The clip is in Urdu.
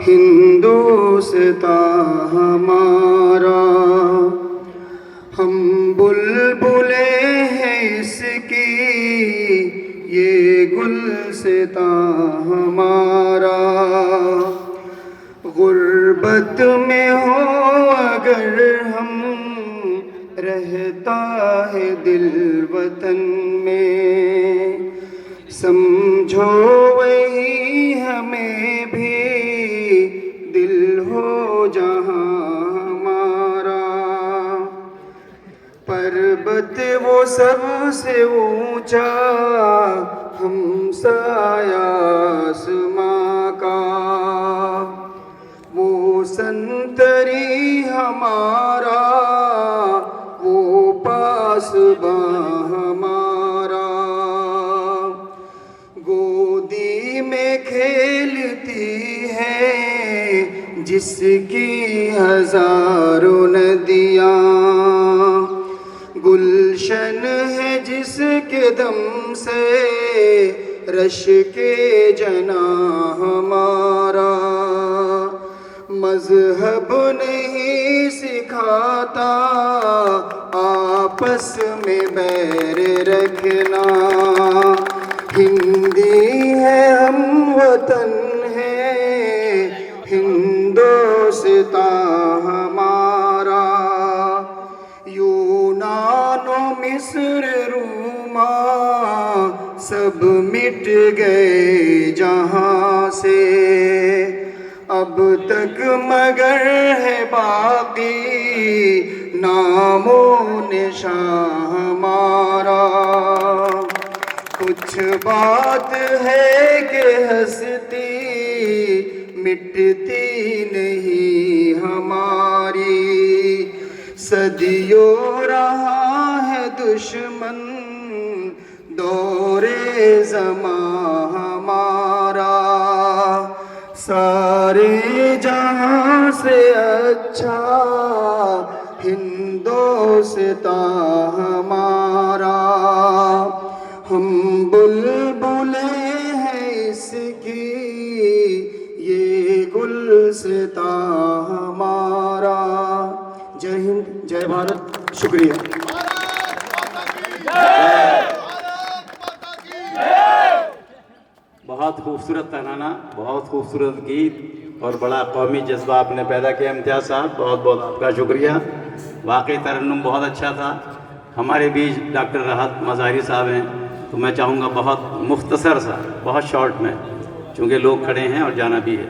ہندوستاں ہمارا، ہم بلبلیں ہیں اس کی یہ گلستاں ہمارا، غربت میں ہو اگر ہم رہتا ہے دل وطن میں، سمجھو وہی ہمیں بھی دل ہو جہاں ہمارا، پربت وہ سب سے اونچا ہمسایہ آسماں کا، وہ سنتری ہمارا، وہ پاسباں ہمارا، گودی میں کھیلتی ہے جس کی ہزاروں ندیاں، گلشن ہے جس کے دم سے رش کے جناں ہمارا، مذہب نہیں سکھاتا آپس میں بیر رکھنا، ہندی ہے ہم وطن ہے ہندوستاں ہمارا، یونان و مصر روماں سب مٹ گئے جہاں سے، اب تک مگر ہے باقی نام و نشاں ہمارا، کچھ بات ہے کہ ہستی مٹتی نہیں ہماری، صدیوں رہا ہے دشمن دور زماں ہمارا، سارے جہاں سے اچھا ہندوستاں ہمارا، ہم بلبلیں ہیں اس کی یہ گلستاں ہمارا۔ جے ہند، جے بھارت، شکریہ۔ بہت خوبصورت ترانہ، بہت خوبصورت گیت اور بڑا قومی جذبہ آپ نے پیدا کیا امتیاز صاحب، بہت بہت آپ کا شکریہ۔ واقعی ترنم بہت اچھا تھا۔ ہمارے بیچ ڈاکٹر راحت مظاہری صاحب ہیں، تو میں چاہوں گا بہت مختصر سا، بہت شارٹ میں، چونکہ لوگ کھڑے ہیں اور جانا بھی ہے۔